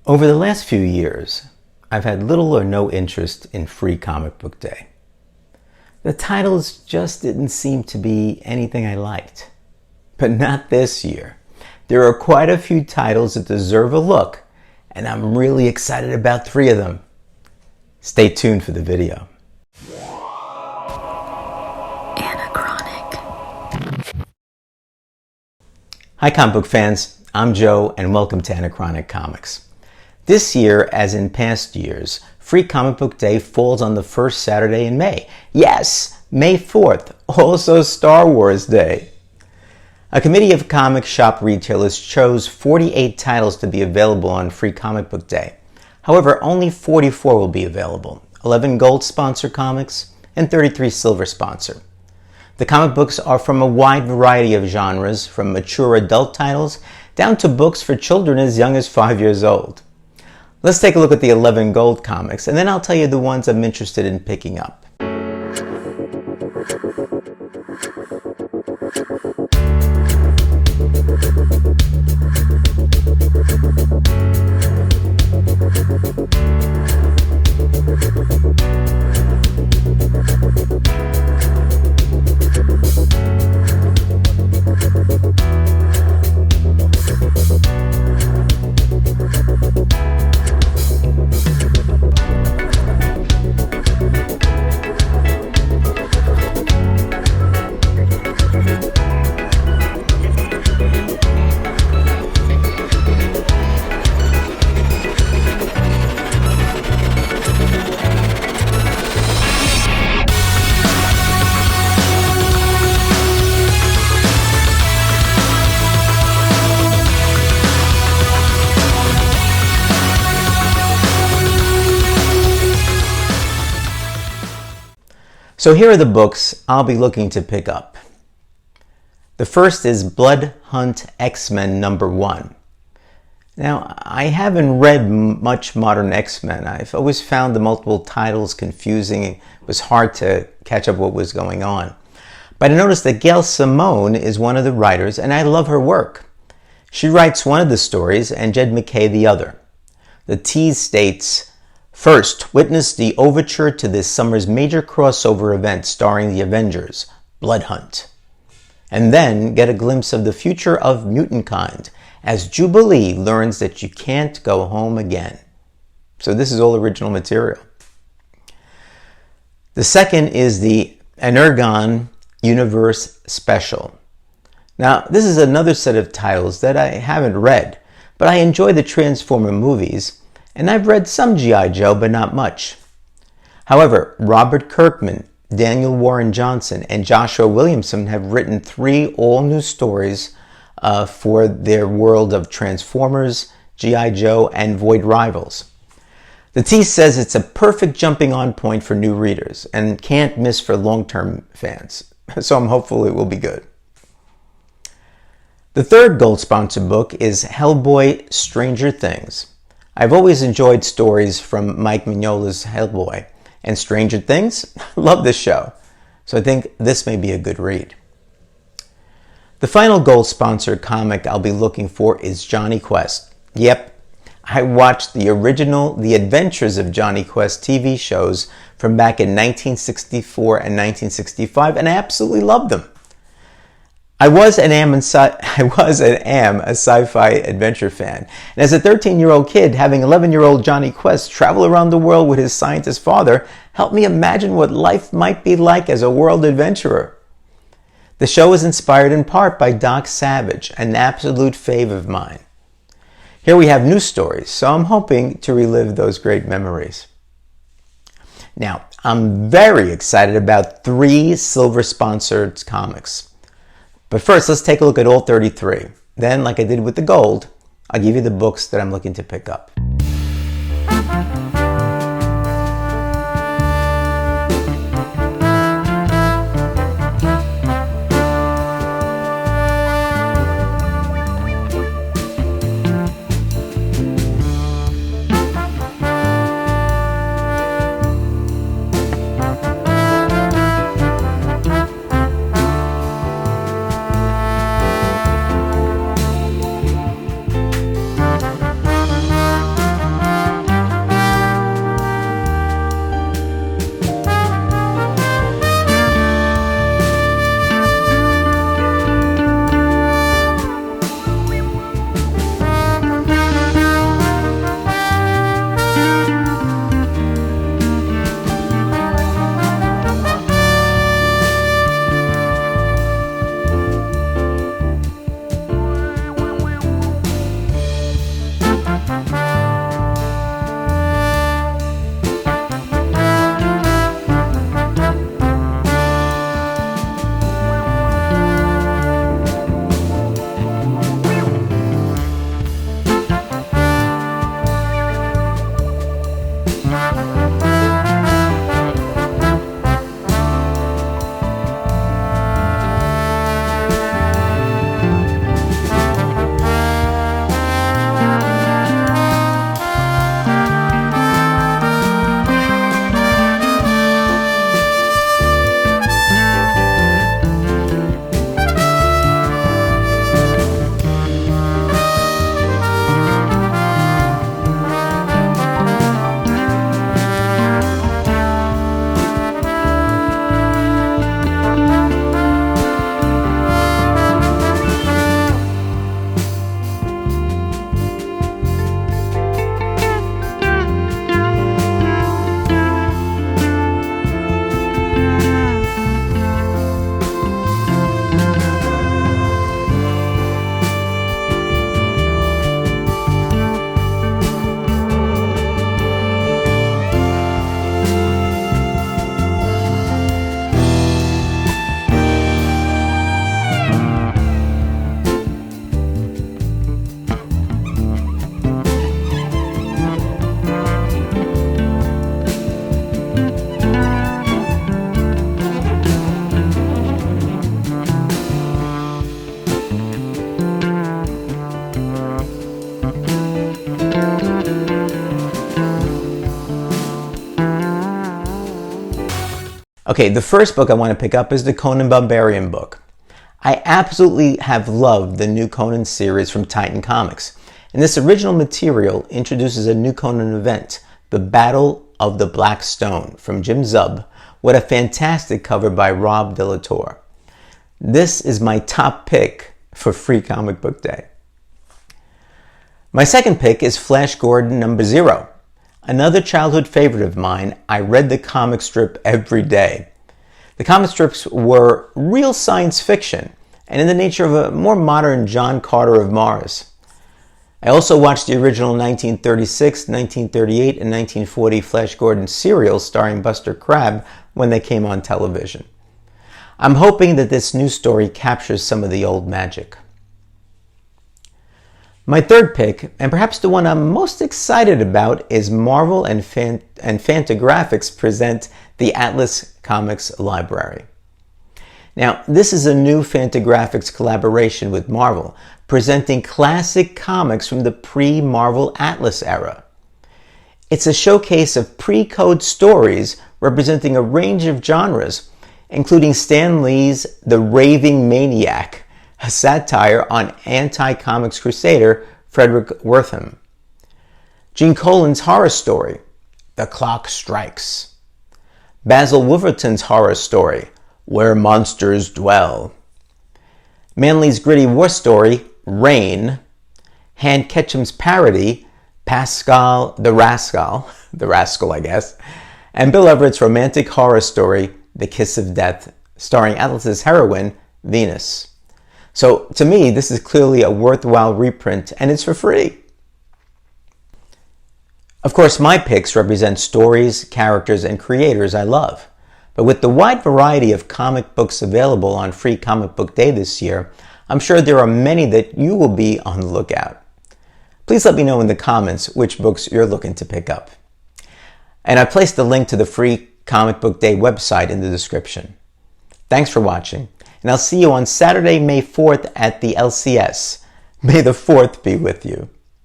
Over the last few years, I've had little or no interest in Free Comic Book Day. The titles just didn't seem to be anything I liked. But not this year. There are quite a few titles that deserve a look, and I'm really excited about 3 of them. Stay tuned for the video. Anachronic. Hi comic book fans, I'm Joe and welcome to Anachronic Comics. This year, as in past years, Free Comic Book Day falls on the first Saturday in May. Yes, May 4th, also Star Wars Day. A committee of comic shop retailers chose 48 titles to be available on Free Comic Book Day. However, only 44 will be available. 11 gold sponsor comics and 33 silver sponsor. The comic books are from a wide variety of genres, from mature adult titles down to books for children as young as 5 years old. Let's take a look at the 11 gold comics, and then I'll tell you the ones I'm interested in picking up. So here are the books I'll be looking to pick up. The first is Blood Hunt X-Men #1. Now, I haven't read much modern X-Men. I've always found the multiple titles confusing. It was hard to catch up what was going on. But I noticed that Gail Simone is one of the writers, and I love her work. She writes one of the stories, and Jed MacKay the other. The tease states, "First, witness the overture to this summer's major crossover event starring the Avengers, Blood Hunt. And then get a glimpse of the future of mutantkind as Jubilee learns that you can't go home again." So this is all original material. The second is the Energon Universe Special. Now, this is another set of titles that I haven't read, but I enjoy the Transformer movies, and I've read some G.I. Joe, but not much. However, Robert Kirkman, Daniel Warren Johnson, and Joshua Williamson have written 3 all-new stories for their world of Transformers, G.I. Joe, and Void Rivals. The tease says it's a perfect jumping-on point for new readers, and can't miss for long-term fans. So I'm hopeful it will be good. The third gold sponsor book is Hellboy Stranger Things. I've always enjoyed stories from Mike Mignola's Hellboy, and Stranger Things, love this show, so I think this may be a good read. The final gold sponsor comic I'll be looking for is Jonny Quest. Yep, I watched the original The Adventures of Jonny Quest TV shows from back in 1964 and 1965, and I absolutely loved them. I was and am a sci-fi adventure fan. And as a 13-year-old kid, having 11-year-old Jonny Quest travel around the world with his scientist father helped me imagine what life might be like as a world adventurer. The show was inspired in part by Doc Savage, an absolute fave of mine. Here we have new stories, so I'm hoping to relive those great memories. Now, I'm very excited about 3 silver-sponsored comics. But first, let's take a look at all 33. Then, like I did with the gold, I'll give you the books that I'm looking to pick up. Okay, the first book I want to pick up is the Conan Barbarian book. I absolutely have loved the new Conan series from Titan Comics, and this original material introduces a new Conan event, the Battle of the Black Stone, from Jim Zub, with a fantastic cover by Rob de la Torre. This is my top pick for Free Comic Book Day. My second pick is Flash Gordon number 0. Another childhood favorite of mine. I read the comic strip every day. The comic strips were real science fiction and in the nature of a more modern John Carter of Mars. I also watched the original 1936, 1938, and 1940 Flash Gordon serials starring Buster Crabbe when they came on television. I'm hoping that this new story captures some of the old magic. My third pick, and perhaps the one I'm most excited about, is Marvel and Fantagraphics present the Atlas Comics Library. Now, this is a new Fantagraphics collaboration with Marvel, presenting classic comics from the pre-Marvel Atlas era. It's a showcase of pre-code stories representing a range of genres, including Stan Lee's The Raving Maniac, a satire on anti-comics crusader Frederick Wertham. Gene Colan's horror story, The Clock Strikes. Basil Wolverton's horror story, Where Monsters Dwell. Manley's gritty war story, Rain. Han Ketchum's parody, Pascal the Rascal, I guess. And Bill Everett's romantic horror story, The Kiss of Death, starring Atlas's heroine, Venus. So, to me, this is clearly a worthwhile reprint, and it's for free. Of course, my picks represent stories, characters, and creators I love. But with the wide variety of comic books available on Free Comic Book Day this year, I'm sure there are many that you will be on the lookout. Please let me know in the comments which books you're looking to pick up. And I placed the link to the Free Comic Book Day website in the description. Thanks for watching, and I'll see you on Saturday, May 4th at the LCS. May the 4th be with you.